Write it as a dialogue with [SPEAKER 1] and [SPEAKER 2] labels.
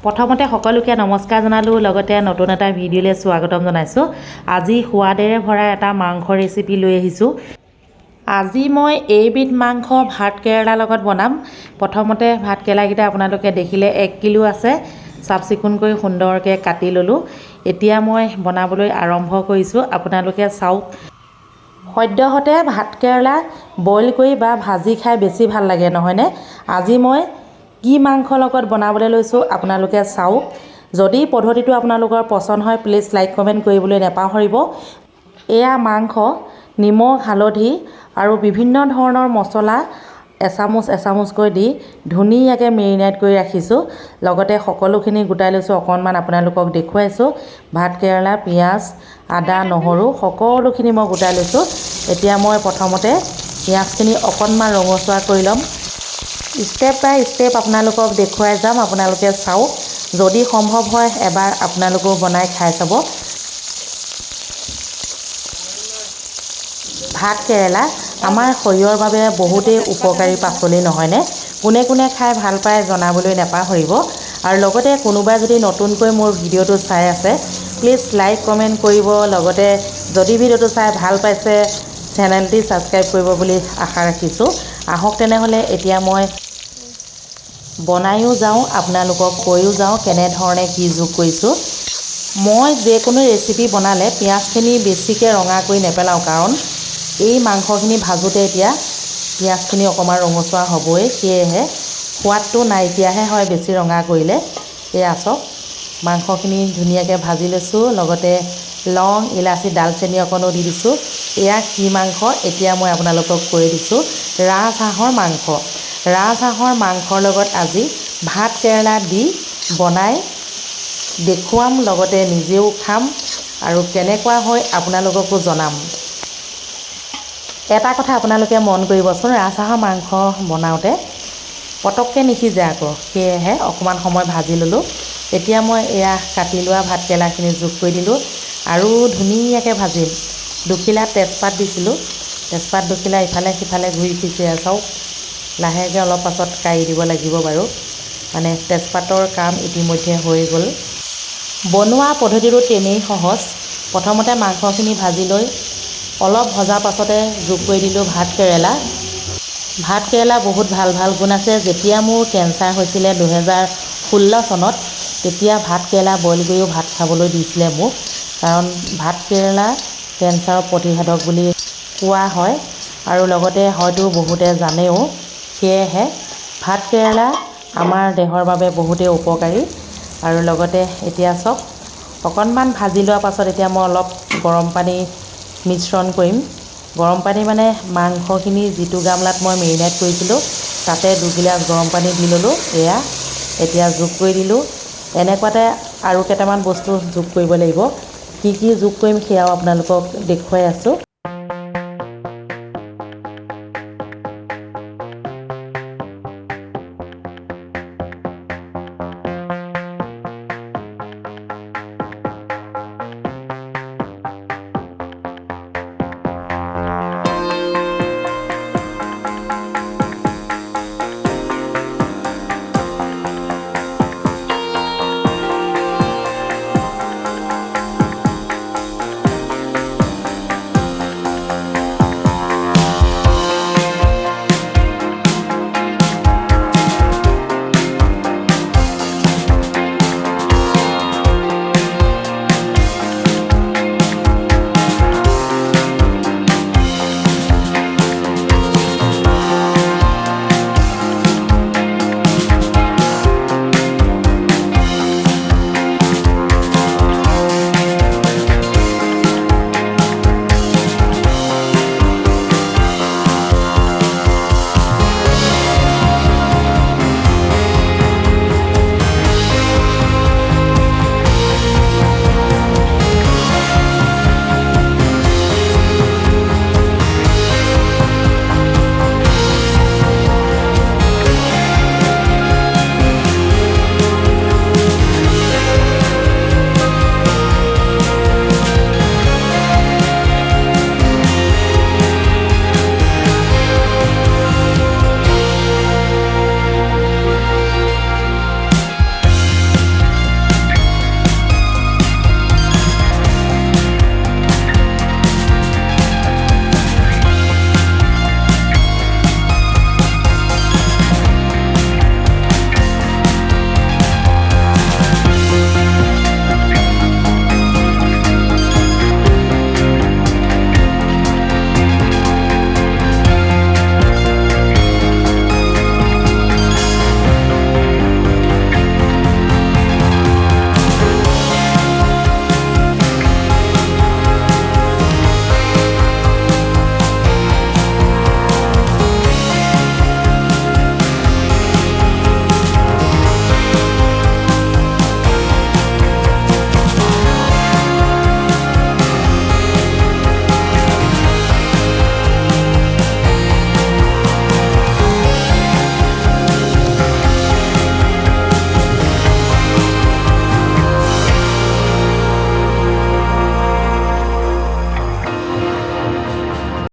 [SPEAKER 1] প্ৰথমতে সকলোকে নমস্কাৰ জনালোঁ, লগতে নতুন এটা ভিডিঅ'লৈ স্বাগতম জনাইছোঁ। আজি সোৱাদেৰে ভৰা এটা মাংস ৰেচিপি লৈ আহিছোঁ। আজি মই এইবিধ মাংস ভাত কেৰেলাৰ লগত বনাম। প্ৰথমতে ভাত কেৰেলাকেইটা আপোনালোকে দেখিলে 1 কিলো আছে, চাফ চিকুণকৈ সুন্দৰকৈ কাটি ল'লোঁ। এতিয়া মই বনাবলৈ আৰম্ভ কৰিছোঁ। আপোনালোকে চাওক, সদ্যহতে ভাত কেৰেলা বইল কৰি বা ভাজি খাই বেছি ভাল লাগে নহয়নে? আজি মই কি মাংসৰ লগত বনাবলৈ লৈছোঁ আপোনালোকে চাওক। যদি পদ্ধতিটো আপোনালোকৰ পচন্দ হয় প্লিজ লাইক কমেণ্ট কৰিবলৈ নাপাহৰিব। এয়া মাংস নিমখ হালধি আৰু বিভিন্ন ধৰণৰ মছলা এচামুচকৈ দি ধুনীয়াকৈ মেৰিনেট কৰি ৰাখিছোঁ। লগতে সকলোখিনি গোটাই লৈছোঁ। অকণমান আপোনালোকক দেখুৱাইছোঁ। ভাত কেৰেলা, পিঁয়াজ, আদা, নহৰু সকলোখিনি মই গোটাই লৈছোঁ। এতিয়া মই প্ৰথমতে পিঁয়াজখিনি অকণমান ৰঙচুৱা কৰি ল'ম। ষ্টেপ বাই ষ্টেপ আপোনালোকক দেখুৱাই যাম, আপোনালোকে চাওক। যদি সম্ভৱ হয় এবাৰ আপোনালোকেও বনাই খাই চাব। ভাত কেৰেলা আমাৰ শৰীৰৰ বাবে বহুতেই উপকাৰী পাচলি নহয়নে? কোনে কোনে খাই ভাল পায় জনাবলৈ নাপাহৰিব। আৰু লগতে কোনোবাই যদি নতুনকৈ মোৰ ভিডিঅ'টো চাই আছে প্লিজ লাইক কমেণ্ট কৰিব। লগতে যদি ভিডিঅ'টো চাই ভাল পাইছে চেনেলটি ছাবস্ক্ৰাইব কৰিব বুলি আশা ৰাখিছোঁ। আহক তেনেহ'লে এতিয়া মই বনায়ো যাওঁ, আপোনালোকক কৈও যাওঁ কেনেধৰণে কি যোগ কৰিছোঁ। মই যিকোনো ৰেচিপি বনালে পিঁয়াজখিনি বেছিকৈ ৰঙা কৰি নেপেলাওঁ, কাৰণ এই মাংসখিনি ভাজোঁতে এতিয়া পিঁয়াজখিনি অকণমান ৰঙচুৱা হ'বই, সেয়েহে সোৱাদটো নাইকিয়াহে হয় বেছি ৰঙা কৰিলে। এয়া চাওক, মাংসখিনি ধুনীয়াকৈ ভাজি লৈছোঁ। লগতে লং, ইলাচি, ডালচেনি অকণো দি দিছোঁ। এয়া কি মাংস এতিয়া মই আপোনালোকক কৈ দিছোঁ। ৰাজহাঁহৰ মাংস। ৰাজহাঁহৰ মাংসৰ লগত আজি ভাত কেৰেলা দি বনাই দেখুৱাম, লগতে নিজেও খাম আৰু কেনেকুৱা হয় আপোনালোককো জনাম। এটা কথা আপোনালোকে মন কৰিবচোন, ৰাজহাঁহৰ মাংস বনাওঁতে পটককৈ নিসিজে আকৌ, সেয়েহে অকণমান সময় ভাজি ল'লোঁ। এতিয়া মই এয়া কাটি লোৱা ভাত কেৰেলাখিনি যোগ কৰি দিলোঁ আৰু ধুনীয়াকৈ ভাজিম। দুখিলা তেজপাত দিছিলোঁ। তেজপাত দুখিলা ইফালে সিফালে ঘূৰি ফুৰিছে চাওক। লাহেকৈ অলপ পাছত কাঢ়ি দিব লাগিব বাৰু, মানে তেজপাতৰ কাম ইতিমধ্যে হৈ গ'ল। বনোৱা পদ্ধতিটো তেনেই সহজ। প্ৰথমতে মাংসখিনি ভাজি লৈ অলপ ভজাৰ পাছতে যোগ কৰি দিলোঁ ভাত কেৰেলা। ভাত কেৰেলা বহুত ভাল ভাল গুণ আছে। যেতিয়া মোৰ কেঞ্চাৰ হৈছিলে 2016 চনত, তেতিয়া ভাত কেৰেলা বইল কৰিও ভাত খাবলৈ দিছিলে মোক, কাৰণ ভাত কেৰেলা কেঞ্চাৰৰ প্ৰতিষেধক বুলি কোৱা হয় আৰু লগতে হয়তো বহুতে জানেও। সেয়েহে ভাত কেৰেলা আমাৰ দেহৰ বাবে বহুতেই উপকাৰী। আৰু লগতে এতিয়া চাওক, অকণমান ভাজি লোৱাৰ পাছত এতিয়া মই অলপ গৰম পানী মিশ্ৰণ কৰিম। গৰম পানী মানে মাংসখিনি যিটো গামলাত মই মেৰিনেট কৰিছিলোঁ তাতে 2 গিলাচ গৰম পানী দি ল'লোঁ। এয়া এতিয়া যোগ কৰি দিলোঁ। এনেকুৱাতে আৰু কেইটামান বস্তু যোগ কৰিব লাগিব। কি কি যোগ কৰিম সেয়াও আপোনালোকক দেখুৱাই আছোঁ।